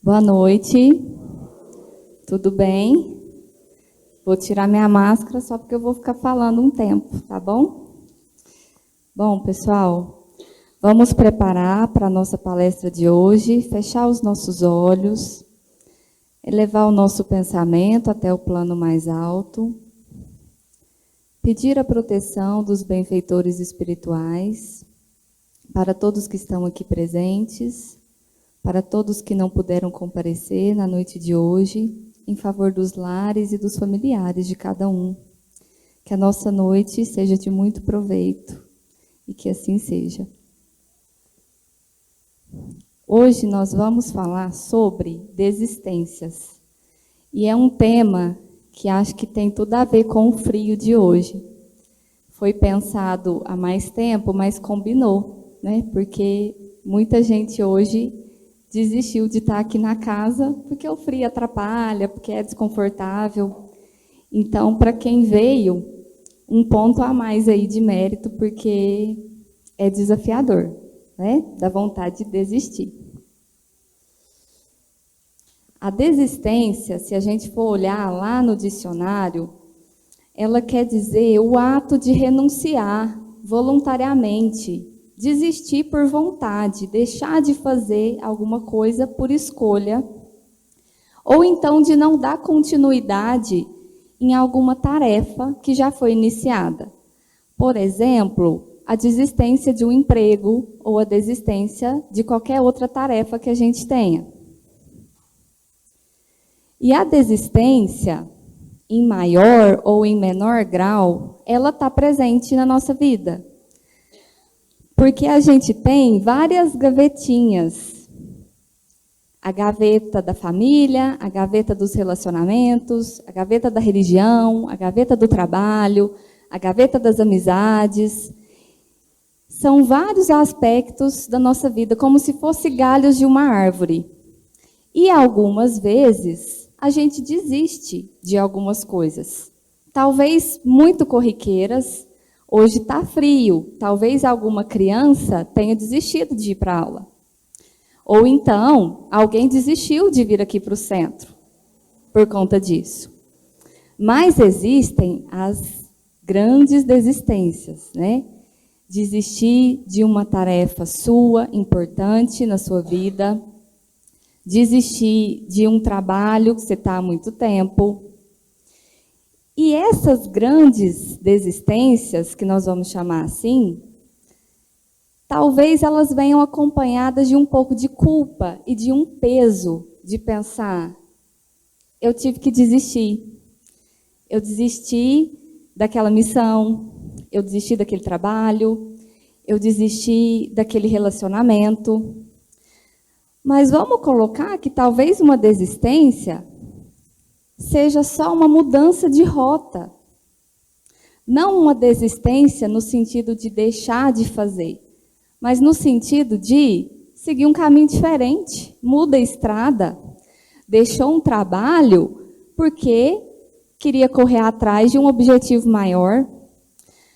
Boa noite, tudo bem? Vou tirar minha máscara só porque eu vou ficar falando um tempo, tá bom? Bom, pessoal, vamos preparar para a nossa palestra de hoje, fechar os nossos olhos, elevar o nosso pensamento até o plano mais alto, pedir a proteção dos benfeitores espirituais para todos que estão aqui presentes, para todos que não puderam comparecer na noite de hoje, em favor dos lares e dos familiares de cada um. Que a nossa noite seja de muito proveito e que assim seja. Hoje nós vamos falar sobre desistências. E é um tema que acho que tem tudo a ver com o frio de hoje. Foi pensado há mais tempo, mas combinou, né? Porque muita gente hoje desistiu de estar aqui na casa porque o frio atrapalha, porque é desconfortável. Então, para quem veio, um ponto a mais aí de mérito, porque é desafiador, né? Dá vontade de desistir. A desistência, se a gente for olhar lá no dicionário, ela quer dizer o ato de renunciar voluntariamente, desistir por vontade, deixar de fazer alguma coisa por escolha, ou então de não dar continuidade em alguma tarefa que já foi iniciada. Por exemplo, a desistência de um emprego ou a desistência de qualquer outra tarefa que a gente tenha. E a desistência, em maior ou em menor grau, ela está presente na nossa vida. Porque a gente tem várias gavetinhas. A gaveta da família, a gaveta dos relacionamentos, a gaveta da religião, a gaveta do trabalho, a gaveta das amizades. São vários aspectos da nossa vida, como se fossem galhos de uma árvore. E algumas vezes a gente desiste de algumas coisas. Talvez muito corriqueiras. Hoje está frio, talvez alguma criança tenha desistido de ir para a aula. Ou então, alguém desistiu de vir aqui para o centro por conta disso. Mas existem as grandes desistências, né? Desistir de uma tarefa sua, importante na sua vida. Desistir de um trabalho que você está há muito tempo. E essas grandes desistências, que nós vamos chamar assim, talvez elas venham acompanhadas de um pouco de culpa e de um peso de pensar, eu tive que desistir. Eu desisti daquela missão, eu desisti daquele trabalho, eu desisti daquele relacionamento. Mas vamos colocar que talvez uma desistência seja só uma mudança de rota. Não uma desistência no sentido de deixar de fazer, mas no sentido de seguir um caminho diferente, muda a estrada, deixou um trabalho porque queria correr atrás de um objetivo maior,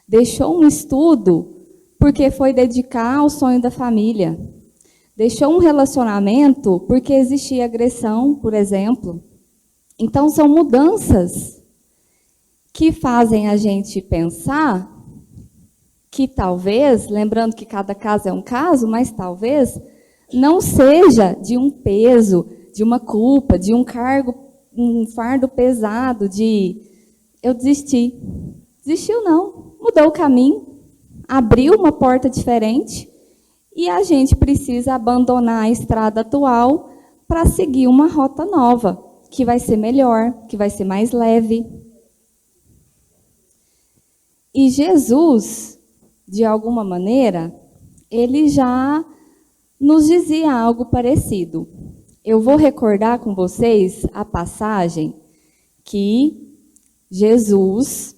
deixou um estudo porque foi dedicar ao sonho da família, deixou um relacionamento porque existia agressão, por exemplo. Então, são mudanças que fazem a gente pensar que talvez, lembrando que cada caso é um caso, mas talvez não seja de um peso, de uma culpa, de um fardo pesado de eu desisti. Desistiu não, mudou o caminho, abriu uma porta diferente e a gente precisa abandonar a estrada atual para seguir uma rota nova, que vai ser melhor, que vai ser mais leve. E Jesus, de alguma maneira, ele já nos dizia algo parecido. Eu vou recordar com vocês a passagem que Jesus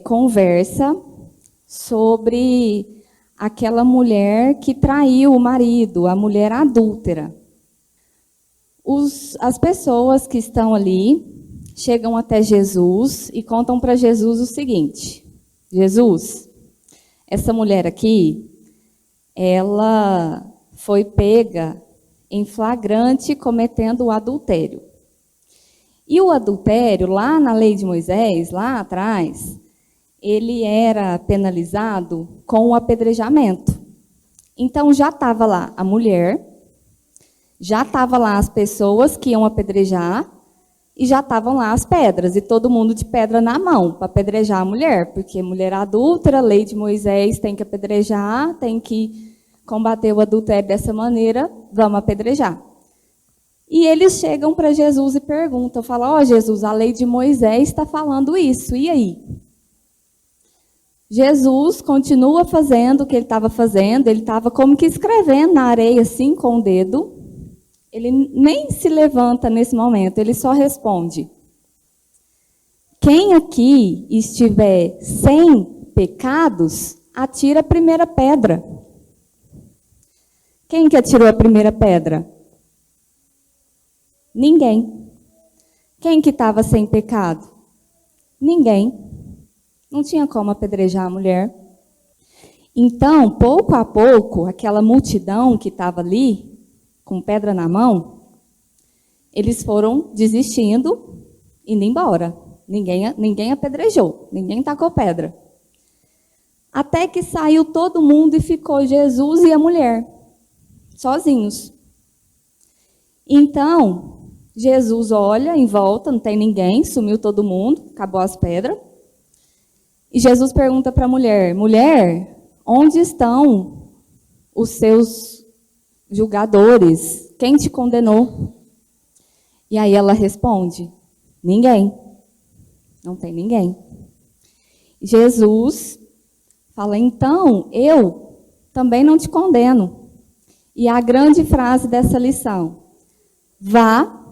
conversa sobre aquela mulher que traiu o marido, a mulher adúltera. As pessoas que estão ali chegam até Jesus e contam para Jesus o seguinte: Jesus, essa mulher aqui, ela foi pega em flagrante cometendo o adultério. E o adultério, lá na lei de Moisés, lá atrás, ele era penalizado com o apedrejamento. Então já estava lá a mulher, já estavam lá as pessoas que iam apedrejar, e já estavam lá as pedras, e todo mundo de pedra na mão para apedrejar a mulher, porque mulher adúltera, lei de Moisés, tem que apedrejar, tem que combater o adultério dessa maneira, vamos apedrejar. E eles chegam para Jesus e perguntam, falam, ó Jesus, a lei de Moisés está falando isso, e aí? Jesus continua fazendo o que ele estava fazendo, ele estava como que escrevendo na areia assim com o dedo. Ele nem se levanta nesse momento, ele só responde. Quem aqui estiver sem pecados, atira a primeira pedra. Quem que atirou a primeira pedra? Ninguém. Quem que estava sem pecado? Ninguém. Não tinha como apedrejar a mulher. Então, pouco a pouco, aquela multidão que estava ali, com pedra na mão, eles foram desistindo, indo embora. Ninguém apedrejou, ninguém tacou pedra. Até que saiu todo mundo e ficou Jesus e a mulher, sozinhos. Então, Jesus olha em volta, não tem ninguém, sumiu todo mundo, acabou as pedras. E Jesus pergunta para a mulher, mulher, onde estão os seus julgadores? Quem te condenou? E aí ela responde, ninguém. Não tem ninguém. Jesus fala, então, eu também não te condeno. E a grande frase dessa lição, vá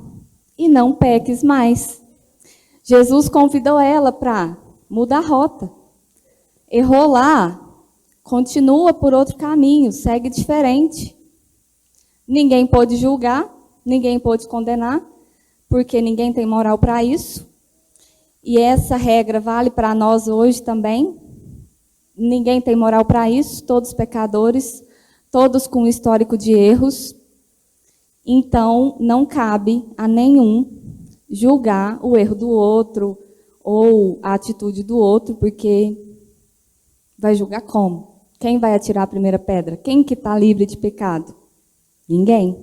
e não peques mais. Jesus convidou ela para mudar a rota. Errou lá, continua por outro caminho, segue diferente. Ninguém pôde julgar, ninguém pôde condenar, porque ninguém tem moral para isso. E essa regra vale para nós hoje também. Ninguém tem moral para isso, todos pecadores, todos com histórico de erros. Então, não cabe a nenhum julgar o erro do outro ou a atitude do outro, porque vai julgar como? Quem vai atirar a primeira pedra? Quem que está livre de pecado? Ninguém.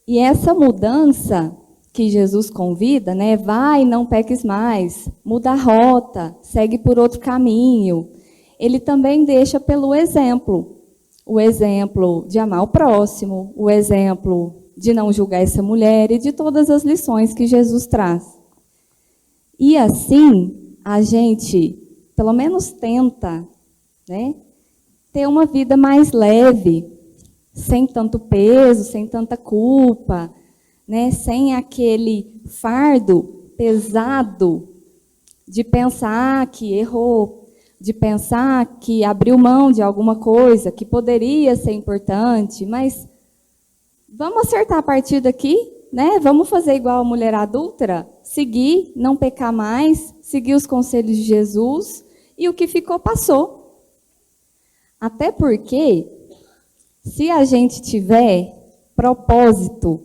E essa mudança que Jesus convida, né? Vai, não peques mais, muda a rota, segue por outro caminho. Ele também deixa pelo exemplo. O exemplo de amar o próximo, o exemplo de não julgar essa mulher e de todas as lições que Jesus traz. E assim, a gente, pelo menos tenta, né, ter uma vida mais leve, sem tanto peso, sem tanta culpa, né, sem aquele fardo pesado de pensar que errou, de pensar que abriu mão de alguma coisa que poderia ser importante, mas vamos acertar a partir daqui, né? Vamos fazer igual a mulher adúltera, seguir, não pecar mais, seguir os conselhos de Jesus, e o que ficou, passou. Até porque, se a gente tiver propósito,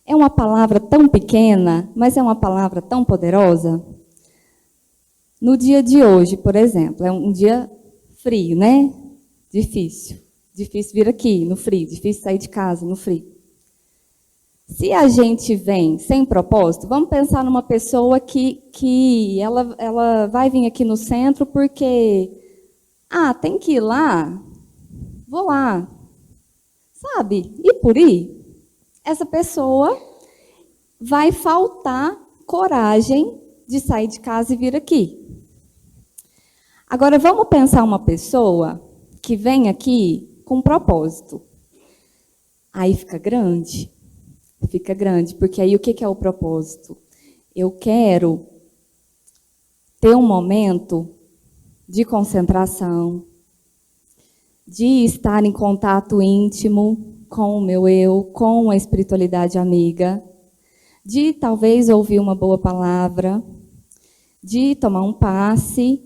é uma palavra tão pequena, mas é uma palavra tão poderosa. No dia de hoje, por exemplo, é um dia frio, né? Difícil. Difícil vir aqui no frio, difícil sair de casa no frio. Se a gente vem sem propósito, vamos pensar numa pessoa que ela vai vir aqui no centro porque, tem que ir lá, vou lá, sabe? E por ir, essa pessoa vai faltar coragem de sair de casa e vir aqui. Agora, vamos pensar uma pessoa que vem aqui com propósito. Aí fica grande, porque aí o que é o propósito? Eu quero ter um momento de concentração, de estar em contato íntimo com o meu eu, com a espiritualidade amiga, de talvez ouvir uma boa palavra, de tomar um passe,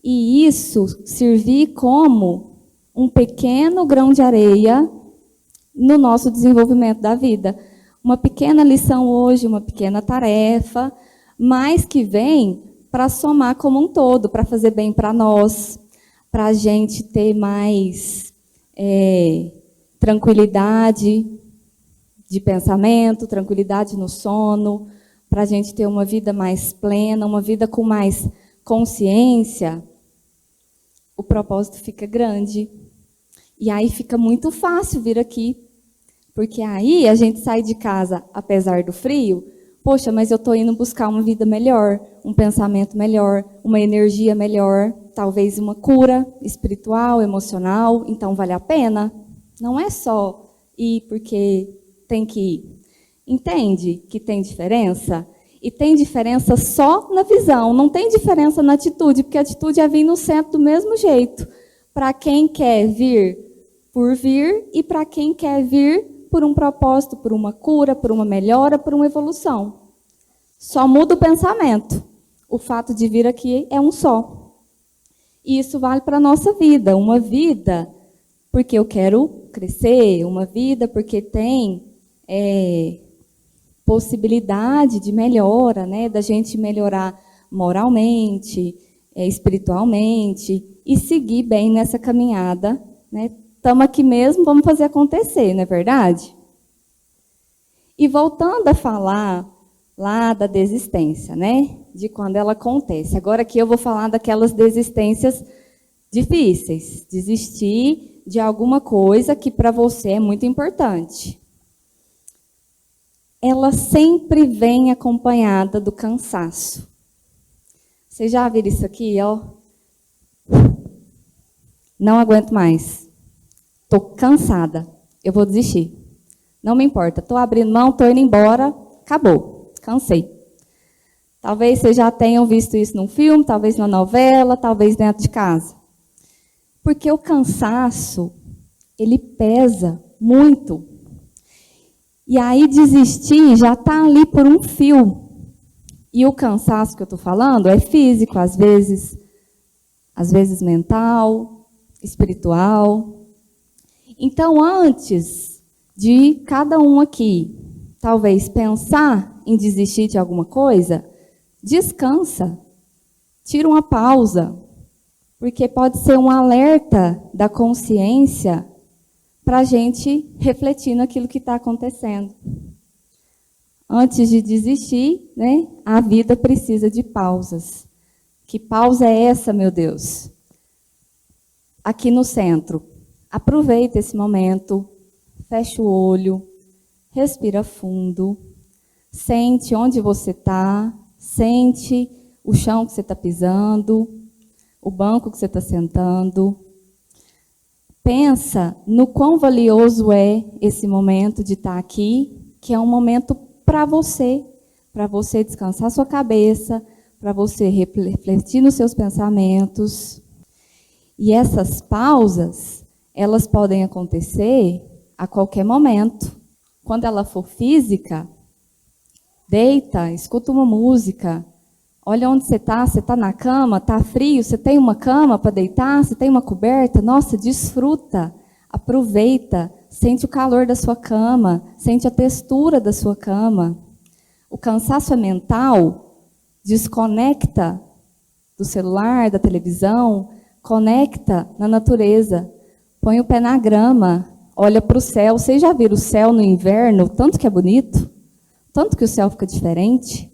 e isso servir como um pequeno grão de areia no nosso desenvolvimento da vida. Uma pequena lição hoje, uma pequena tarefa, mas que vem para somar como um todo, para fazer bem para nós, para a gente ter mais tranquilidade de pensamento, tranquilidade no sono, para a gente ter uma vida mais plena, uma vida com mais consciência. O propósito fica grande. E aí fica muito fácil vir aqui. Porque aí a gente sai de casa, apesar do frio, poxa, mas eu estou indo buscar uma vida melhor, um pensamento melhor, uma energia melhor, talvez uma cura espiritual, emocional, então vale a pena. Não é só ir porque tem que ir. Entende que tem diferença? E tem diferença só na visão, não tem diferença na atitude, porque a atitude é vir no centro do mesmo jeito. Para quem quer vir por vir e para quem quer vir por um propósito, por uma cura, por uma melhora, por uma evolução. Só muda o pensamento. O fato de vir aqui é um só. E isso vale para a nossa vida. Uma vida porque eu quero crescer, uma vida porque tem possibilidade de melhora, né? Da gente melhorar moralmente, espiritualmente e seguir bem nessa caminhada, né? Estamos aqui mesmo, vamos fazer acontecer, não é verdade? E voltando a falar lá da desistência, né? De quando ela acontece. Agora aqui eu vou falar daquelas desistências difíceis. Desistir de alguma coisa que para você é muito importante. Ela sempre vem acompanhada do cansaço. Vocês já viram isso aqui, ó? Não aguento mais. Estou cansada, eu vou desistir. Não me importa, estou abrindo mão, estou indo embora, acabou, cansei. Talvez vocês já tenham visto isso num filme, talvez na novela, talvez dentro de casa. Porque o cansaço, ele pesa muito. E aí desistir já está ali por um fio. E o cansaço que eu estou falando é físico, às vezes mental, espiritual. Então, antes de cada um aqui, talvez pensar em desistir de alguma coisa, descansa, tira uma pausa, porque pode ser um alerta da consciência para a gente refletir naquilo que está acontecendo. Antes de desistir, né, a vida precisa de pausas. Que pausa é essa, meu Deus? Aqui no centro. Aproveita esse momento, fecha o olho, respira fundo, sente onde você está, sente o chão que você está pisando, o banco que você está sentando. Pensa no quão valioso é esse momento de estar aqui, que é um momento para você descansar sua cabeça, para você refletir nos seus pensamentos. E essas pausas, elas podem acontecer a qualquer momento. Quando ela for física, deita, escuta uma música, olha onde você está na cama, está frio, você tem uma cama para deitar, você tem uma coberta, nossa, desfruta, aproveita, sente o calor da sua cama, sente a textura da sua cama. O cansaço é mental, desconecta do celular, da televisão, conecta na natureza. Põe o pé na grama, olha para o céu. Vocês já viram o céu no inverno? Tanto que é bonito, tanto que o céu fica diferente.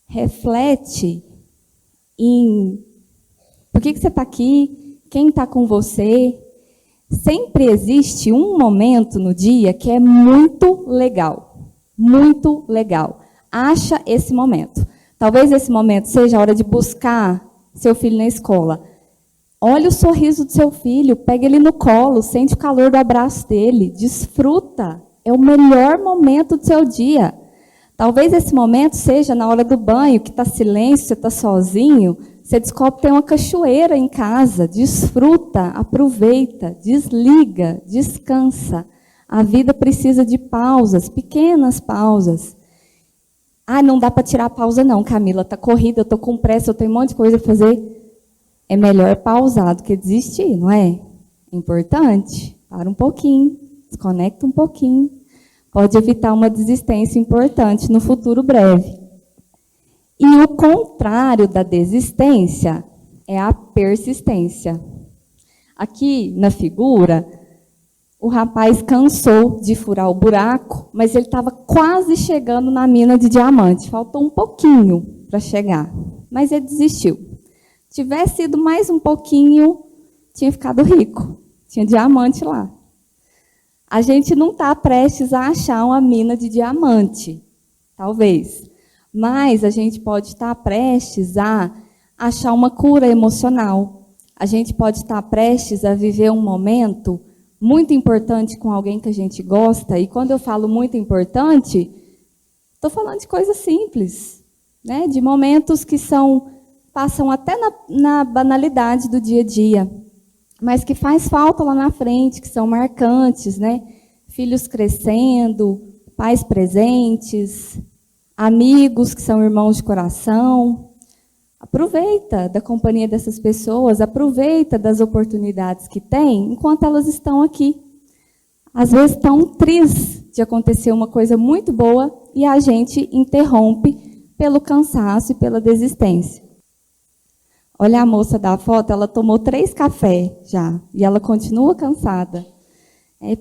Reflete em por que você está aqui, quem está com você. Sempre existe um momento no dia que é muito legal. Muito legal. Acha esse momento. Talvez esse momento seja a hora de buscar seu filho na escola. Olha o sorriso do seu filho, pega ele no colo, sente o calor do abraço dele, desfruta. É o melhor momento do seu dia. Talvez esse momento seja na hora do banho, que está silêncio, você está sozinho, você descobre que tem uma cachoeira em casa, desfruta, aproveita, desliga, descansa. A vida precisa de pausas, pequenas pausas. Ah, não dá para tirar a pausa não, Camila, está corrida, eu estou com pressa, eu tenho um monte de coisa para fazer. É melhor pausar do que desistir, não é? É importante. Para um pouquinho, desconecta um pouquinho. Pode evitar uma desistência importante no futuro breve. E o contrário da desistência é a persistência. Aqui na figura, o rapaz cansou de furar o buraco, mas ele estava quase chegando na mina de diamante. Faltou um pouquinho para chegar, mas ele desistiu. Tivesse ido mais um pouquinho, tinha ficado rico. Tinha diamante lá. A gente não está prestes a achar uma mina de diamante, talvez. Mas a gente pode estar prestes a achar uma cura emocional. A gente pode estar prestes a viver um momento muito importante com alguém que a gente gosta. E quando eu falo muito importante, estou falando de coisas simples, né? De momentos que passam até na banalidade do dia a dia, mas que faz falta lá na frente, que são marcantes, né? Filhos crescendo, pais presentes, amigos que são irmãos de coração. Aproveita da companhia dessas pessoas, aproveita das oportunidades que tem enquanto elas estão aqui. Às vezes estão tristes de acontecer uma coisa muito boa e a gente interrompe pelo cansaço e pela desistência. Olha a moça da foto, ela tomou 3 cafés já e ela continua cansada.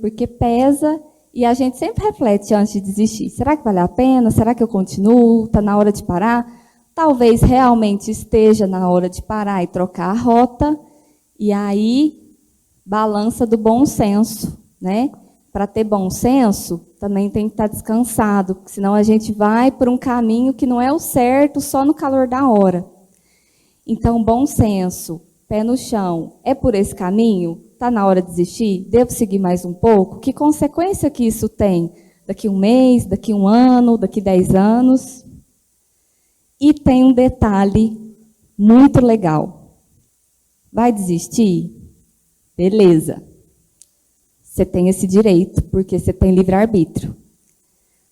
Porque pesa e a gente sempre reflete antes de desistir. Será que vale a pena? Será que eu continuo? Está na hora de parar? Talvez realmente esteja na hora de parar e trocar a rota. E aí, balança do bom senso, né? Para ter bom senso, também tem que estar descansado, senão a gente vai por um caminho que não é o certo só no calor da hora. Então, bom senso, pé no chão, é por esse caminho? Está na hora de desistir? Devo seguir mais um pouco? Que consequência que isso tem? Daqui 1 mês, daqui 1 ano, daqui 10 anos? E tem um detalhe muito legal. Vai desistir? Beleza. Você tem esse direito, porque você tem livre-arbítrio.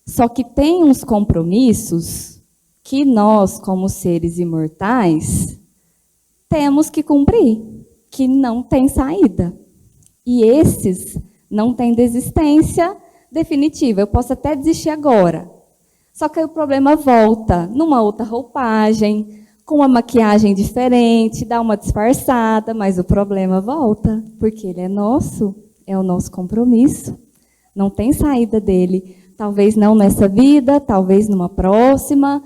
Só que tem uns compromissos que nós, como seres imortais, temos que cumprir, que não tem saída. E esses não têm desistência definitiva. Eu posso até desistir agora. Só que aí o problema volta numa outra roupagem, com uma maquiagem diferente, dá uma disfarçada, mas o problema volta, porque ele é nosso, é o nosso compromisso. Não tem saída dele. Talvez não nessa vida, talvez numa próxima,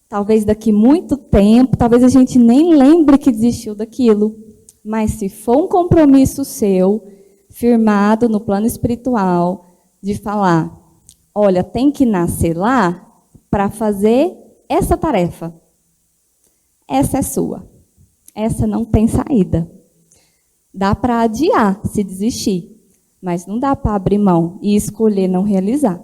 talvez daqui muito tempo, talvez a gente nem lembre que desistiu daquilo. Mas se for um compromisso seu, firmado no plano espiritual, de falar, olha, tem que nascer lá para fazer essa tarefa. Essa é sua. Essa não tem saída. Dá para adiar se desistir, mas não dá para abrir mão e escolher não realizar.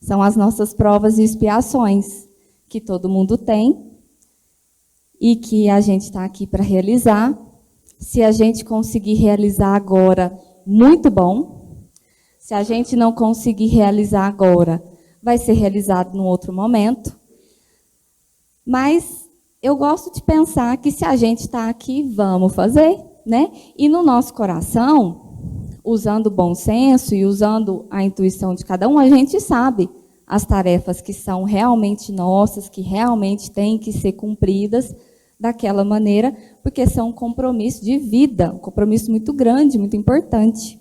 São as nossas provas e expiações que todo mundo tem e que a gente está aqui para realizar. Se a gente conseguir realizar agora, muito bom. Se a gente não conseguir realizar agora, vai ser realizado num outro momento. Mas eu gosto de pensar que se a gente está aqui, vamos fazer, né? E no nosso coração, usando o bom senso e usando a intuição de cada um, a gente sabe as tarefas que são realmente nossas, que realmente têm que ser cumpridas daquela maneira, porque são um compromisso de vida, um compromisso muito grande, muito importante.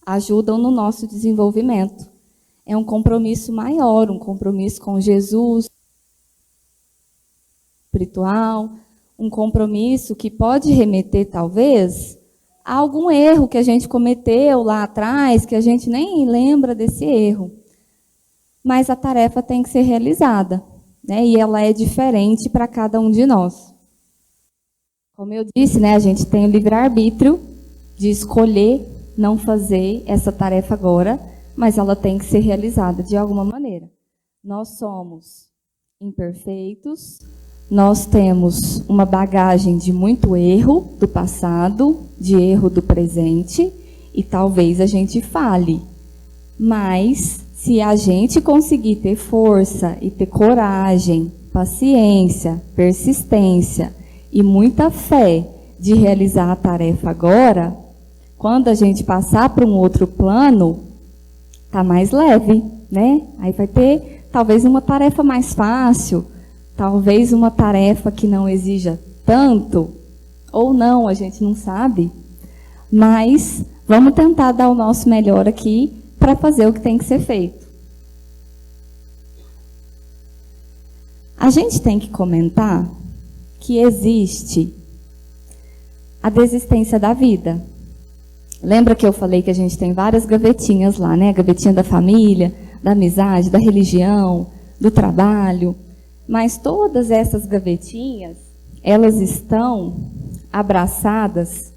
Ajudam no nosso desenvolvimento. É um compromisso maior, um compromisso com Jesus, espiritual, um compromisso que pode remeter, talvez, a algum erro que a gente cometeu lá atrás, que a gente nem lembra desse erro. Mas a tarefa tem que ser realizada, né? E ela é diferente para cada um de nós. Como eu disse, né, a gente tem o livre-arbítrio de escolher não fazer essa tarefa agora, mas ela tem que ser realizada de alguma maneira. Nós somos imperfeitos, nós temos uma bagagem de muito erro do passado, de erro do presente, e talvez a gente fale. Mas, se a gente conseguir ter força e ter coragem, paciência, persistência e muita fé de realizar a tarefa agora, quando a gente passar para um outro plano, tá mais leve, né? Aí vai ter talvez uma tarefa mais fácil, talvez uma tarefa que não exija tanto, ou não, a gente não sabe. Mas vamos tentar dar o nosso melhor aqui para fazer o que tem que ser feito. A gente tem que comentar que existe a desistência da vida. Lembra que eu falei que a gente tem várias gavetinhas lá, né? A gavetinha da família, da amizade, da religião, do trabalho. Mas todas essas gavetinhas, elas estão abraçadas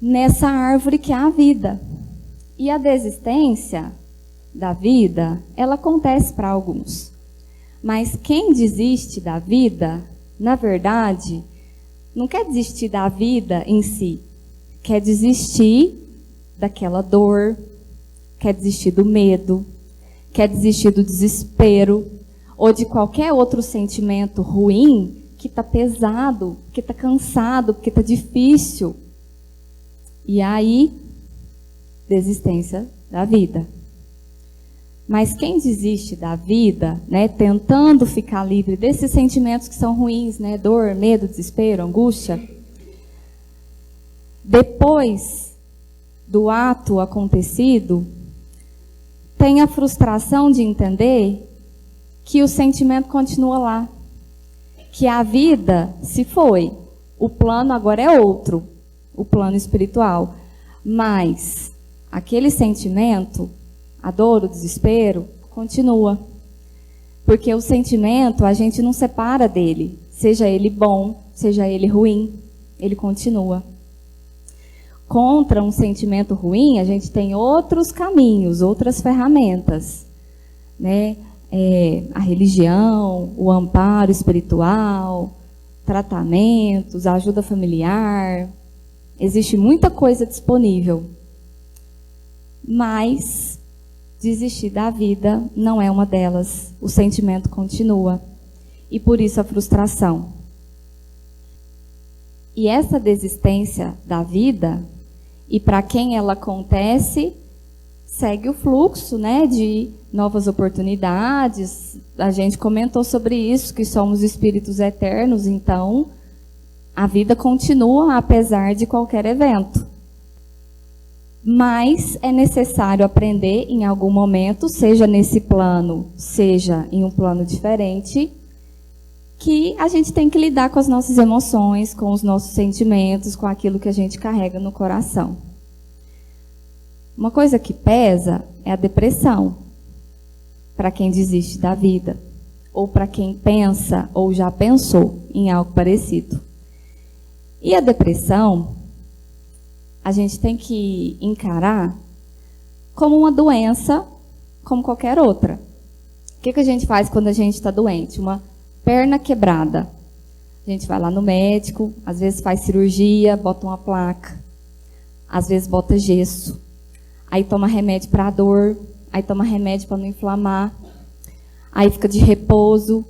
nessa árvore que é a vida. E a desistência da vida, ela acontece para alguns. Mas quem desiste da vida, na verdade, não quer desistir da vida em si. Quer desistir daquela dor, quer desistir do medo, quer desistir do desespero, ou de qualquer outro sentimento ruim que está pesado, que está cansado, que está difícil. E aí, desistência da vida. Mas quem desiste da vida, né, tentando ficar livre desses sentimentos que são ruins, né, dor, medo, desespero, angústia, depois do ato acontecido, tem a frustração de entender que o sentimento continua lá, que a vida se foi, o plano agora é outro, o plano espiritual, mas aquele sentimento, a dor, o desespero, continua. Porque o sentimento, a gente não separa dele. Seja ele bom, seja ele ruim, ele continua. Contra um sentimento ruim, a gente tem outros caminhos, outras ferramentas. Né? A religião, o amparo espiritual, tratamentos, a ajuda familiar. Existe muita coisa disponível. Mas desistir da vida não é uma delas. O sentimento continua. E por isso a frustração. E essa desistência da vida, e para quem ela acontece, segue o fluxo, né, de novas oportunidades. A gente comentou sobre isso, que somos espíritos eternos, então a vida continua apesar de qualquer evento. Mas é necessário aprender em algum momento, seja nesse plano, seja em um plano diferente, que a gente tem que lidar com as nossas emoções, com os nossos sentimentos, com aquilo que a gente carrega no coração. Uma coisa que pesa é a depressão, para quem desiste da vida, ou para quem pensa ou já pensou em algo parecido. E a depressão, a gente tem que encarar como uma doença, como qualquer outra. O que a gente faz quando a gente está doente? Uma perna quebrada. A gente vai lá no médico, às vezes faz cirurgia, bota uma placa, às vezes bota gesso, aí toma remédio para a dor, aí toma remédio para não inflamar, aí fica de repouso.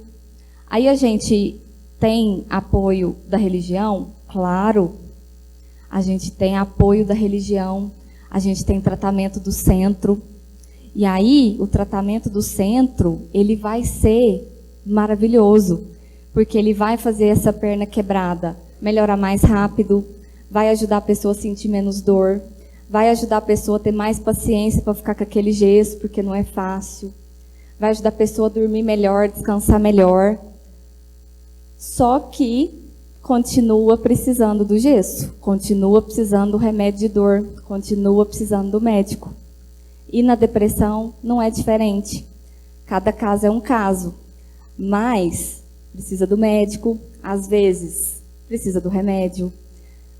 Aí a gente tem apoio da religião? Claro. A gente tem apoio da religião, a gente tem tratamento do centro. E aí, o tratamento do centro, ele vai ser maravilhoso, porque ele vai fazer essa perna quebrada melhorar mais rápido, vai ajudar a pessoa a sentir menos dor, vai ajudar a pessoa a ter mais paciência para ficar com aquele gesso, porque não é fácil, vai ajudar a pessoa a dormir melhor, descansar melhor. Só que continua precisando do gesso, continua precisando do remédio de dor, continua precisando do médico. E na depressão não é diferente. Cada caso é um caso, mas precisa do médico, às vezes precisa do remédio,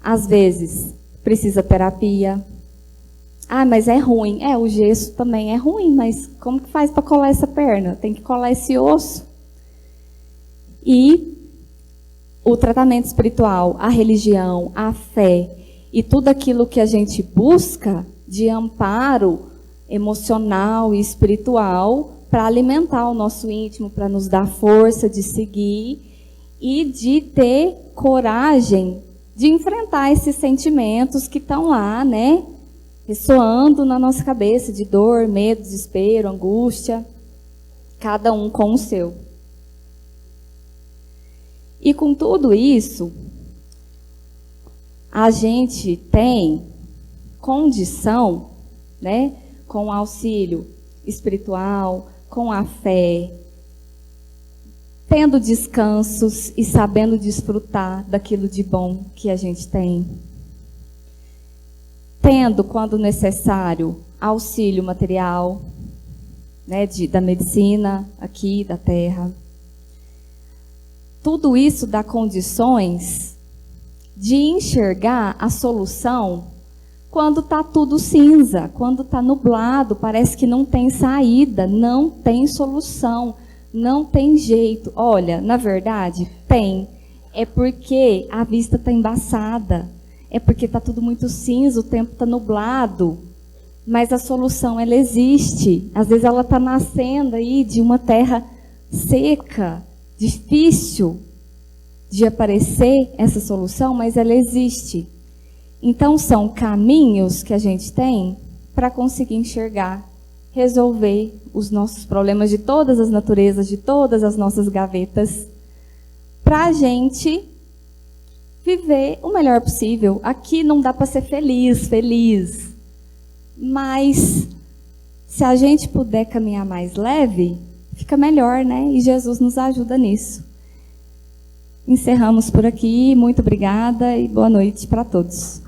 às vezes precisa terapia. Ah, mas é ruim. O gesso também é ruim, mas como que faz para colar essa perna? Tem que colar esse osso. E o tratamento espiritual, a religião, a fé e tudo aquilo que a gente busca de amparo emocional e espiritual para alimentar o nosso íntimo, para nos dar força de seguir e de ter coragem de enfrentar esses sentimentos que estão lá, né, ressoando na nossa cabeça, de dor, medo, desespero, angústia, cada um com o seu. E com tudo isso, a gente tem condição, né, com o auxílio espiritual, com a fé, tendo descansos e sabendo desfrutar daquilo de bom que a gente tem. Tendo, quando necessário, auxílio material, né, da medicina aqui, da terra. Tudo isso dá condições de enxergar a solução quando está tudo cinza, quando está nublado, parece que não tem saída, não tem solução, não tem jeito. Olha, na verdade, tem. É porque a vista está embaçada, é porque está tudo muito cinza, o tempo está nublado, mas a solução, ela existe. Às vezes ela está nascendo aí de uma terra seca, difícil de aparecer essa solução, mas ela existe. Então, são caminhos que a gente tem para conseguir enxergar, resolver os nossos problemas de todas as naturezas, de todas as nossas gavetas, para a gente viver o melhor possível. Aqui não dá para ser feliz, mas se a gente puder caminhar mais leve, fica melhor, né? E Jesus nos ajuda nisso. Encerramos por aqui. Muito obrigada e boa noite para todos.